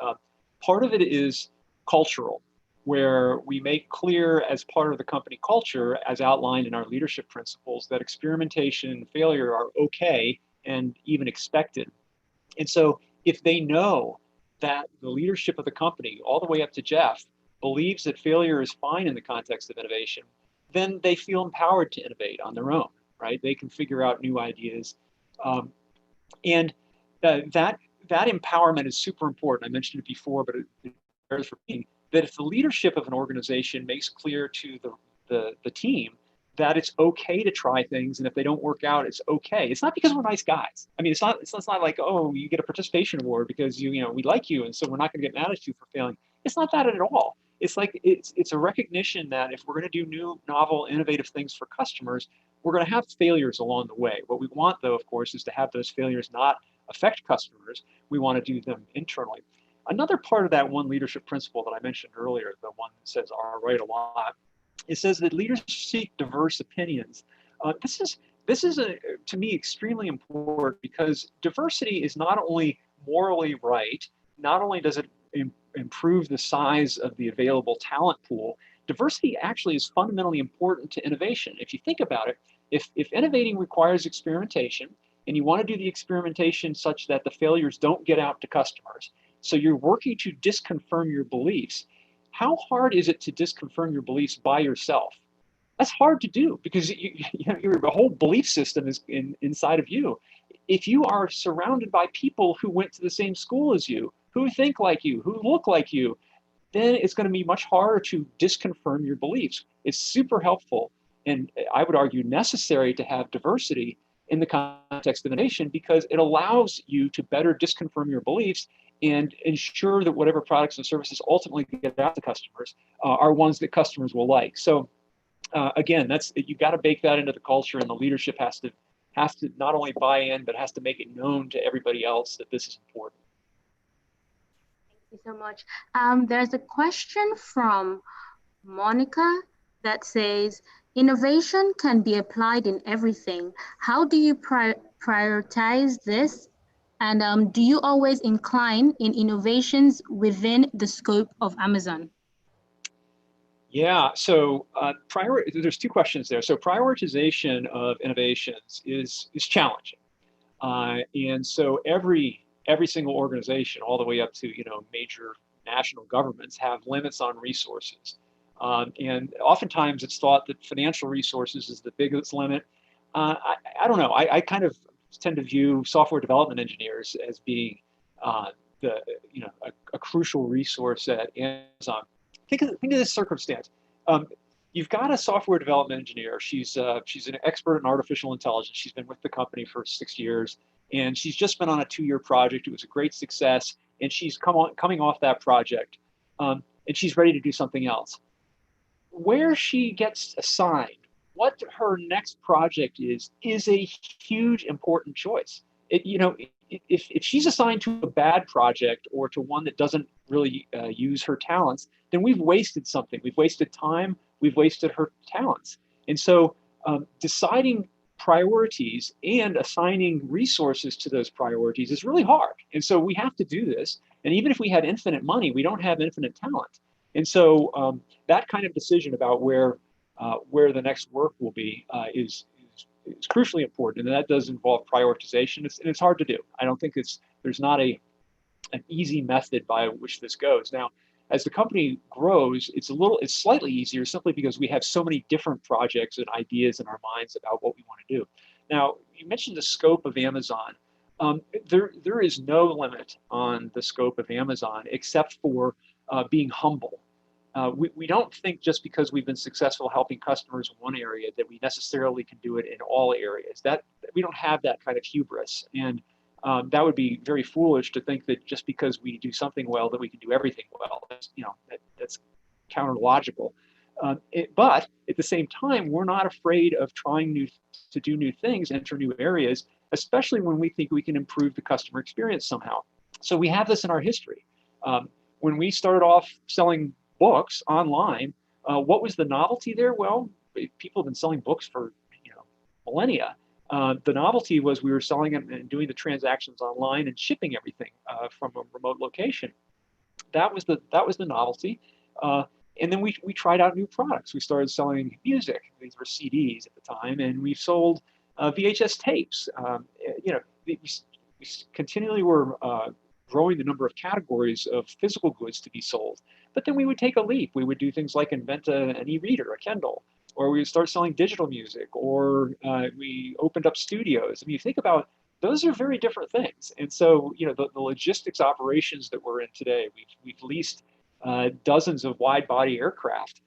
S2: Part of it is cultural, where we make clear as part of the company culture, as outlined in our leadership principles, that experimentation and failure are okay and even expected. And so if they know that the leadership of the company, all the way up to Jeff, believes that failure is fine in the context of innovation, then they feel empowered to innovate on their own, right? They can figure out new ideas. And that empowerment is super important. I mentioned it before, but it bears repeating, that if the leadership of an organization makes clear to the team that it's okay to try things, and if they don't work out, it's okay. It's not because we're nice guys. I mean, it's not like, oh, you get a participation award because we like you, and so we're not going to get mad at you for failing. It's not that at all. It's like it's a recognition that if we're going to do new, novel, innovative things for customers, we're going to have failures along the way. What we want, though, of course, is to have those failures not affect customers. We want to do them internally. Another part of that one leadership principle that I mentioned earlier, the one that says "all right" a lot, it says that leaders seek diverse opinions. This is to me extremely important, because diversity is not only morally right, not only does it improve the size of the available talent pool, diversity actually is fundamentally important to innovation. If you think about it, if innovating requires experimentation, and you want to do the experimentation such that the failures don't get out to customers, so you're working to disconfirm your beliefs, how hard is it to disconfirm your beliefs by yourself? That's hard to do because your whole belief system is inside of you. If you are surrounded by people who went to the same school as you, who think like you, who look like you, then it's going to be much harder to disconfirm your beliefs. It's super helpful, and I would argue necessary, to have diversity in the context of innovation because it allows you to better disconfirm your beliefs and ensure that whatever products and services ultimately get out to customers are ones that customers will like. So again, you got to bake that into the culture, and the leadership has to not only buy in, but has to make it known to everybody else that this is important.
S1: Thank you so much. There's a question from Monica that says, innovation can be applied in everything. How do you prioritize this? And do you always incline in innovations within the scope of Amazon?
S2: Yeah, so there's two questions there. So prioritization of innovations is challenging. And so every single organization, all the way up to major national governments, have limits on resources. And oftentimes it's thought that financial resources is the biggest limit. I don't know. I kind of tend to view software development engineers as being a crucial resource at Amazon. Think of this circumstance. You've got a software development engineer. She's an expert in artificial intelligence. She's been with the company for 6 years, and she's just been on a 2-year project. It was a great success, and she's coming off that project, and she's ready to do something else. Where she gets assigned, what her next project is a huge important choice. If she's assigned to a bad project or to one that doesn't really use her talents, then we've wasted something. We've wasted time. We've wasted her talents. And so deciding priorities and assigning resources to those priorities is really hard. And so we have to do this. And even if we had infinite money, we don't have infinite talent. And so that kind of decision about where the next work will be is crucially important, and that does involve prioritization. It's hard to do. I don't think there's not an easy method by which this goes. Now, as the company grows, it's slightly easier simply because we have so many different projects and ideas in our minds about what we want to do. Now, you mentioned the scope of Amazon. There is no limit on the scope of Amazon except for being humble. We don't think just because we've been successful helping customers in one area that we necessarily can do it in all areas. That we don't have that kind of hubris, and that would be very foolish to think that just because we do something well that we can do everything well. That's counterlogical. But at the same time, we're not afraid of trying to do new things, enter new areas, especially when we think we can improve the customer experience somehow. So we have this in our history. When we started off selling books online, what was the novelty there? Well, people have been selling books for millennia. The novelty was we were selling them and doing the transactions online and shipping everything from a remote location. That was the novelty. And then we tried out new products. We started selling music. These were CDs at the time, and we sold VHS tapes. We continually were growing the number of categories of physical goods to be sold. But then we would take a leap. We would do things like invent an e-reader, a Kindle, or we would start selling digital music, or we opened up studios. I mean, you think about, those are very different things. And so, the logistics operations that we're in today, we've leased dozens of wide-body aircraft.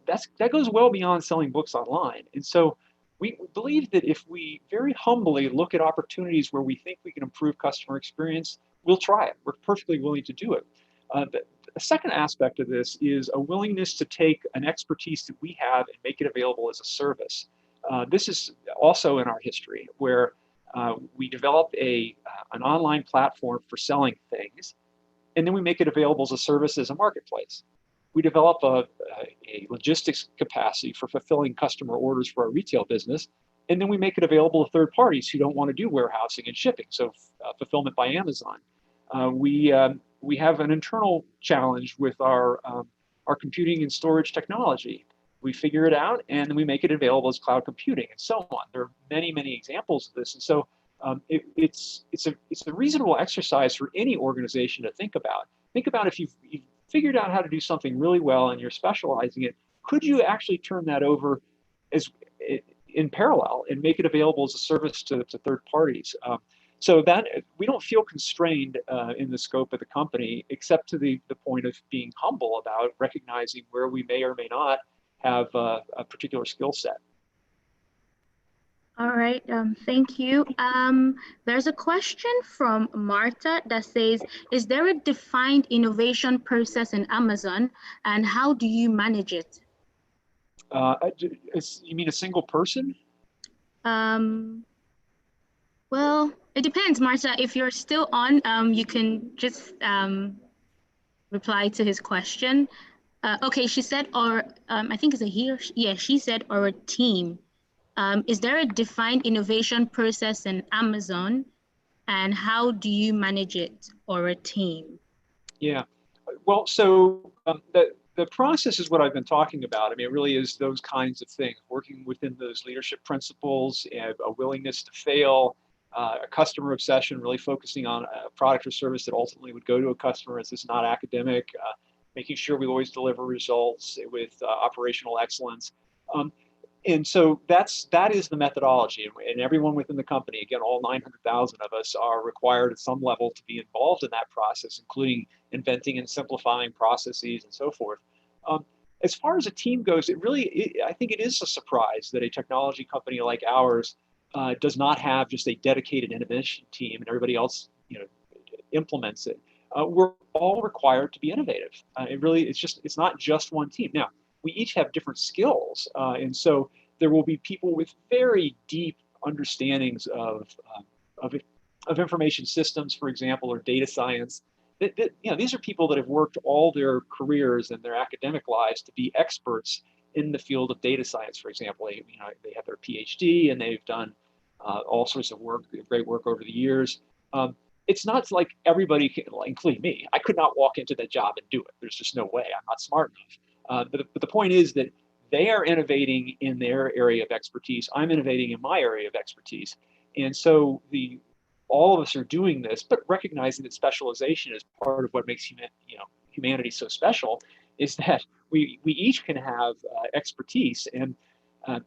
S2: That goes well beyond selling books online. And so we believe that if we very humbly look at opportunities where we think we can improve customer experience, we'll try it. We're perfectly willing to do it. The second aspect of this is a willingness to take an expertise that we have and make it available as a service. This is also in our history, where we develop an online platform for selling things, and then we make it available as a service as a marketplace. We develop a logistics capacity for fulfilling customer orders for our retail business, and then we make it available to third parties who don't want to do warehousing and shipping, so fulfillment by Amazon. We have an internal challenge with our computing and storage technology. We figure it out and then we make it available as cloud computing and so on. There are many, many examples of this. And so it's a reasonable exercise for any organization to think about. Think about if you've figured out how to do something really well and you're specializing it, could you actually turn that over as in parallel and make it available as a service to third parties? So that we don't feel constrained in the scope of the company, except to the point of being humble about recognizing where we may or may not have a particular skill set.
S1: All right, thank you. There's a question from Marta that says, is there a defined innovation process in Amazon and how do you manage it?
S2: You mean a single person?
S1: Well, it depends, Marta. If you're still on, you can just reply to his question. Okay, she said, or I think it's a he or she, yeah, she said, or a team. Is there a defined innovation process in Amazon and how do you manage it, or a team?
S2: Yeah, well, so the process is what I've been talking about. I mean, it really is those kinds of things, working within those leadership principles, a willingness to fail, a customer obsession, really focusing on a product or service that ultimately would go to a customer as it's not academic, making sure we always deliver results with operational excellence. And so that is the methodology, and everyone within the company, again, all 900,000 of us are required at some level to be involved in that process, including inventing and simplifying processes and so forth. As far as a team goes, I think it is a surprise that a technology company like ours does not have just a dedicated innovation team and everybody else, implements it. We're all required to be innovative. It's not just one team. Now, we each have different skills, and so there will be people with very deep understandings of information systems, for example, or data science. These are people that have worked all their careers and their academic lives to be experts in the field of data science, for example. They have their PhD and they've done all sorts of great work over the years. It's not like everybody, including me, I could not walk into that job and do it. There's just no way. I'm not smart enough. But the point is that they are innovating in their area of expertise. I'm innovating in my area of expertise. And so all of us are doing this, but recognizing that specialization is part of what makes humanity so special, is that we each can have expertise. And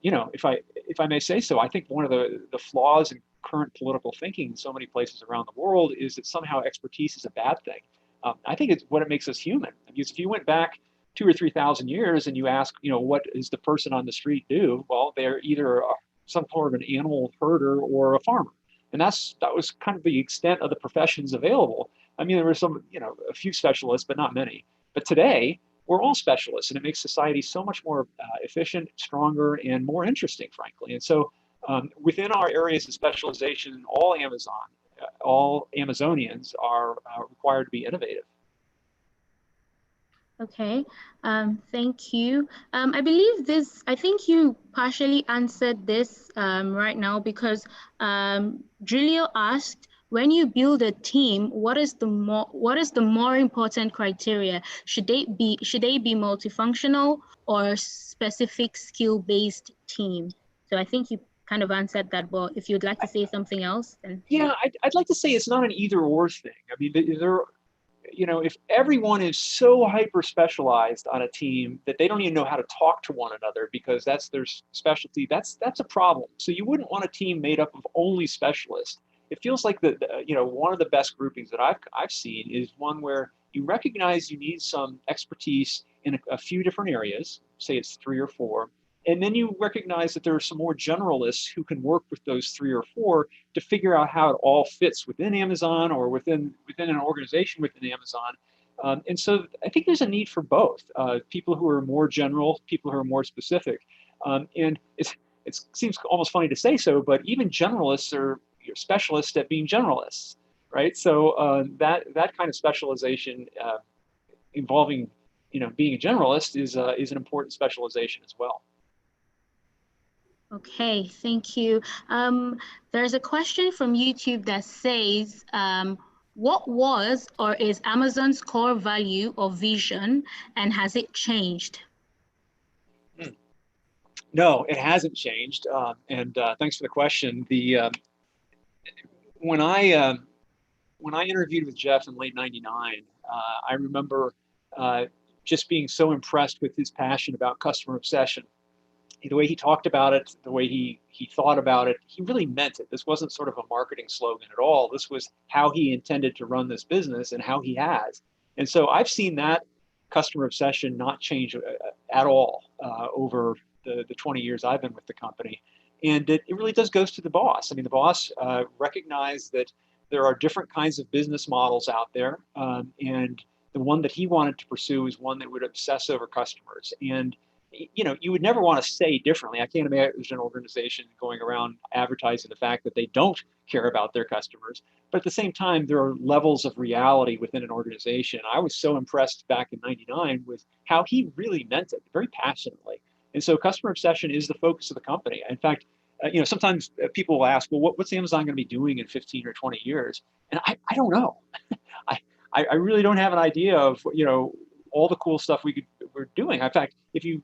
S2: if I may say so, I think one of the flaws in current political thinking in so many places around the world is that somehow expertise is a bad thing. I think it's what makes us human. Because if you went back 2,000 or 3,000 years and you ask, what does the person on the street do? Well, they're either some sort of an animal herder or a farmer. And that was kind of the extent of the professions available. I mean, there were a few specialists, but not many. But today, we're all specialists, and it makes society so much more efficient, stronger, and more interesting, frankly. And so within our areas of specialization, all Amazonians are required to be innovative.
S1: Okay, thank you. I think you partially answered this right now, because Julio asked, when you build a team, what is the more important criteria? Should they be multifunctional or specific skill-based team? So I think you kind of answered that, but if you'd like to say something else, then.
S2: Yeah, I'd like to say it's not an either-or thing. I mean, if everyone is so hyper specialized on a team that they don't even know how to talk to one another because that's their specialty, that's a problem. So you wouldn't want a team made up of only specialists. It feels like one of the best groupings that I've seen is one where you recognize you need some expertise in a few different areas, say it's 3 or 4, and then you recognize that there are some more generalists who can work with those 3 or 4 to figure out how it all fits within Amazon or within an organization within Amazon. And so I think there's a need for both, people who are more general, people who are more specific. And it seems almost funny to say so, but even generalists are specialists at being generalists, right? So that kind of specialization involving being a generalist is an important specialization as well.
S1: Okay, thank you. There's a question from YouTube that says, What was or is Amazon's core value or vision, and has it changed?
S2: No, it hasn't changed. And thanks for the question. When I when I interviewed with Jeff in late '99, I remember just being so impressed with his passion about customer obsession. The way he talked about it, the way he thought about it, he really meant it. This wasn't sort of a marketing slogan at all. This was how he intended to run this business and how he has. And so I've seen that customer obsession not change at all over the 20 years I've been with the company. And it really does goes to the boss. I mean, the boss recognized that there are different kinds of business models out there. And the one that he wanted to pursue is one that would obsess over customers. And you would never want to say differently. I can't imagine an organization going around advertising the fact that they don't care about their customers. But at the same time, there are levels of reality within an organization. I was so impressed back in '99 with how he really meant it very passionately. And so customer obsession is the focus of the company. In fact, sometimes people will ask, well, what's Amazon going to be doing in 15 or 20 years? And I don't know. I, I really don't have an idea of, all the cool stuff we're doing. In fact, if you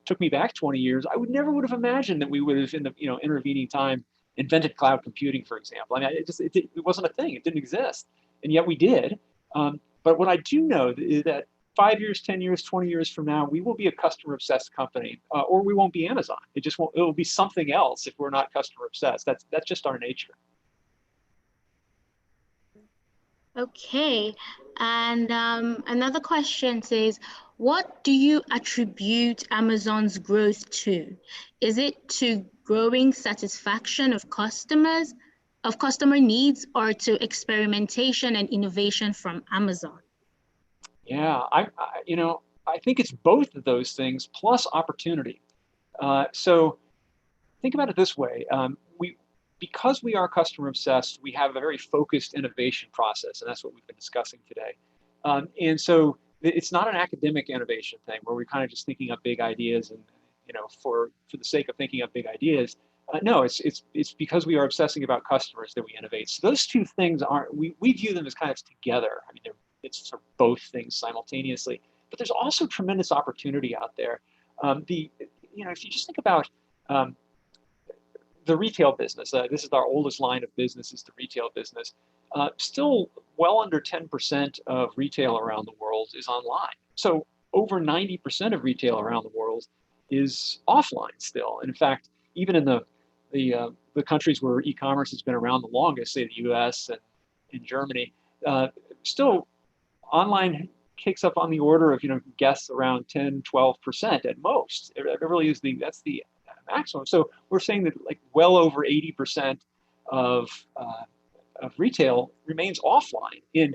S2: took me back 20 years, I would have imagined that we would have in the intervening time invented cloud computing, for example. I mean, it wasn't a thing. It didn't exist, and yet we did. But what I do know is that 5 years, 10 years, 20 years from now, we will be a customer obsessed company, or we won't be Amazon. It just won't. It will be something else if we're not customer obsessed. That's just our nature.
S1: Okay, and another question says, what do you attribute Amazon's growth to? Is it to growing satisfaction of customers, of customer needs, or to experimentation and innovation from Amazon?
S2: Yeah, I think it's both of those things plus opportunity. So think about it this way: because we are customer obsessed, we have a very focused innovation process, and that's what we've been discussing today. And so it's not an academic innovation thing where we're kind of just thinking up big ideas and for the sake of thinking up big ideas. No, it's because we are obsessing about customers that we innovate. So those two things aren't we view them as kind of together. I mean, it's sort of both things simultaneously. But there's also tremendous opportunity out there. If you just think about the retail business, this is our oldest line of business, is the retail business. Still well under 10% of retail around the world is online. So over 90% of retail around the world is offline still. And in fact, even in the countries where e-commerce has been around the longest, say the US and in Germany, still online kicks up on the order of, guess around 10, 12% at most. It really is that's the maximum. So we're saying that like well over 80% of retail remains offline. And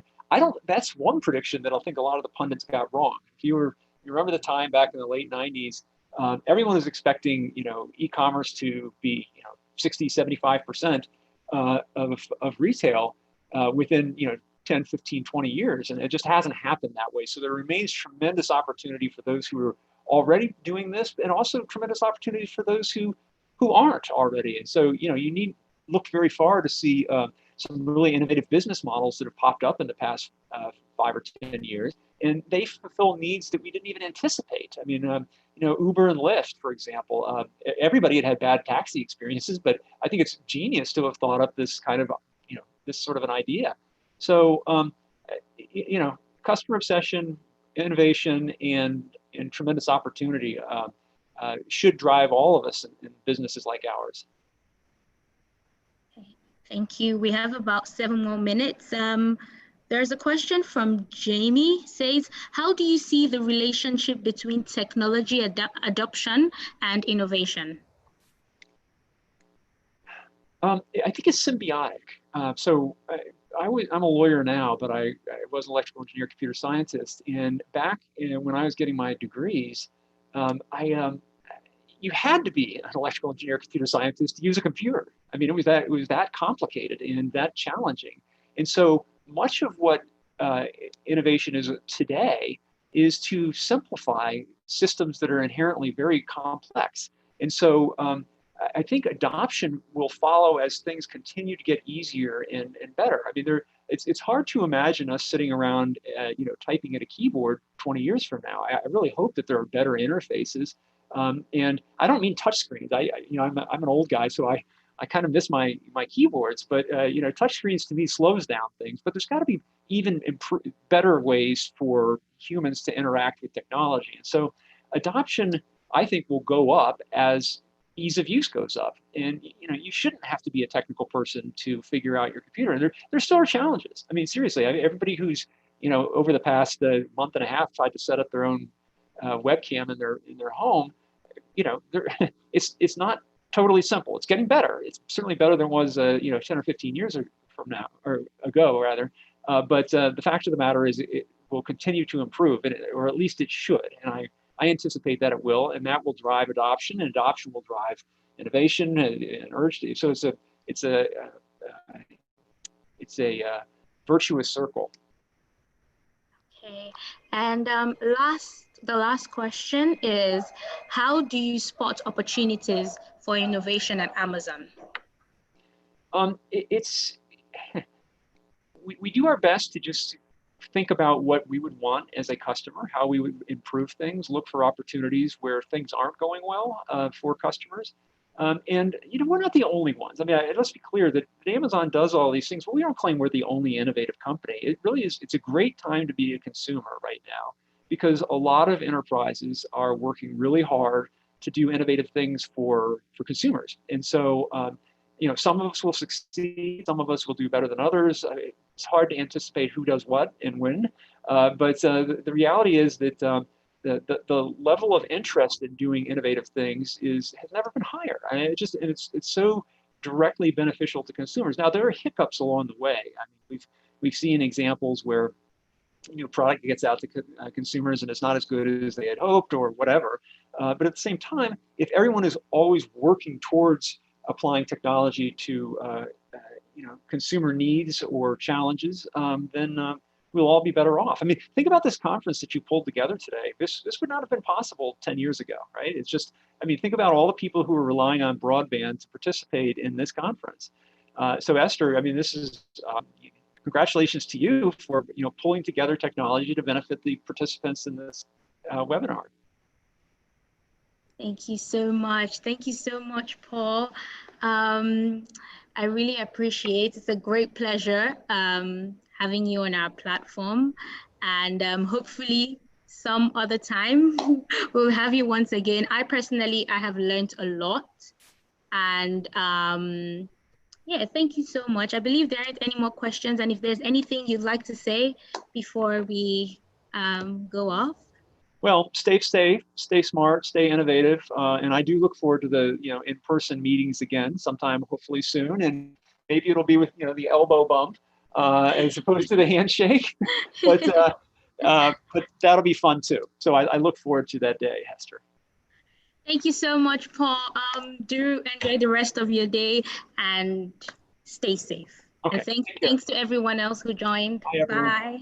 S2: that's one prediction that I think a lot of the pundits got wrong. If you remember the time back in the late 90s, everyone was expecting, e-commerce to be, 60, 75% of retail within, 10, 15, 20 years. And it just hasn't happened that way. So there remains tremendous opportunity for those who are already doing this, and also tremendous opportunities for those who aren't already. And so, you need look very far to see some really innovative business models that have popped up in the past 5 or 10 years, and they fulfill needs that we didn't even anticipate. I mean, Uber and Lyft, for example, everybody had bad taxi experiences, but I think it's genius to have thought up this kind of, this sort of an idea. So, customer obsession, innovation, and tremendous opportunity should drive all of us in businesses like ours.
S1: Thank you. We have about 7 more minutes. There's a question from Jamie, says, how do you see the relationship between technology adoption and innovation?
S2: I think it's symbiotic. I'm a lawyer now, but I was an electrical engineer, computer scientist. And back when I was getting my degrees, you had to be an electrical engineer, computer scientist to use a computer. I mean, it was that complicated and that challenging. And so much of what innovation is today is to simplify systems that are inherently very complex. And so I think adoption will follow as things continue to get easier and better. I mean, it's hard to imagine us sitting around, typing at a keyboard 20 years from now. I really hope that there are better interfaces. And I don't mean touchscreens. I'm an old guy, so I kind of miss my keyboards. But touchscreens to me slows down things. But there's got to be even better ways for humans to interact with technology. And so adoption, I think, will go up as ease of use goes up. And you shouldn't have to be a technical person to figure out your computer. And there still are challenges. I mean, seriously, everybody who's over the past month and a half tried to set up their own webcam in their home, it's not totally simple. It's getting better. It's certainly better than it was 10 or 15 years from now, or ago rather. But the fact of the matter is, it will continue to improve, or at least it should. And I anticipate that it will, and that will drive adoption, and adoption will drive innovation and urge. So it's a virtuous circle.
S1: Okay, and the last question is, how do you spot opportunities for innovation at Amazon?
S2: We do our best to just think about what we would want as a customer, how we would improve things, look for opportunities where things aren't going well for customers. And we're not the only ones. I mean, let's be clear that Amazon does all these things, but we don't claim we're the only innovative company. It really is. It's a great time to be a consumer right now, because a lot of enterprises are working really hard to do innovative things for consumers. And so, some of us will succeed, some of us will do better than others. It's hard to anticipate who does what and when, but the reality is that the level of interest in doing innovative things has never been higher. I mean, it's so directly beneficial to consumers. Now, there are hiccups along the way. I mean, we've seen examples where product gets out to consumers and it's not as good as they had hoped or whatever. But at the same time, if everyone is always working towards applying technology to consumer needs or challenges, then we'll all be better off. I mean, think about this conference that you pulled together today. This would not have been possible 10 years ago, right? It's just, I mean, think about all the people who are relying on broadband to participate in this conference. So Esther, I mean, this is congratulations to you for pulling together technology to benefit the participants in this webinar.
S1: Thank you so much. Thank you so much, Paul. I really appreciate it. It's a great pleasure having you on our platform, and hopefully some other time we'll have you once again. I have learned a lot, and yeah, thank you so much. I believe there aren't any more questions, and if there's anything you'd like to say before we go off.
S2: Well, stay safe, stay smart, stay innovative, and I do look forward to the in-person meetings again sometime, hopefully soon, and maybe it'll be with the elbow bump as opposed to the handshake, but that'll be fun too. So I look forward to that day, Hester.
S1: Thank you so much, Paul. Do enjoy the rest of your day and stay safe.
S2: Okay.
S1: And thanks to everyone else who joined.
S2: Bye, everyone.
S1: Bye.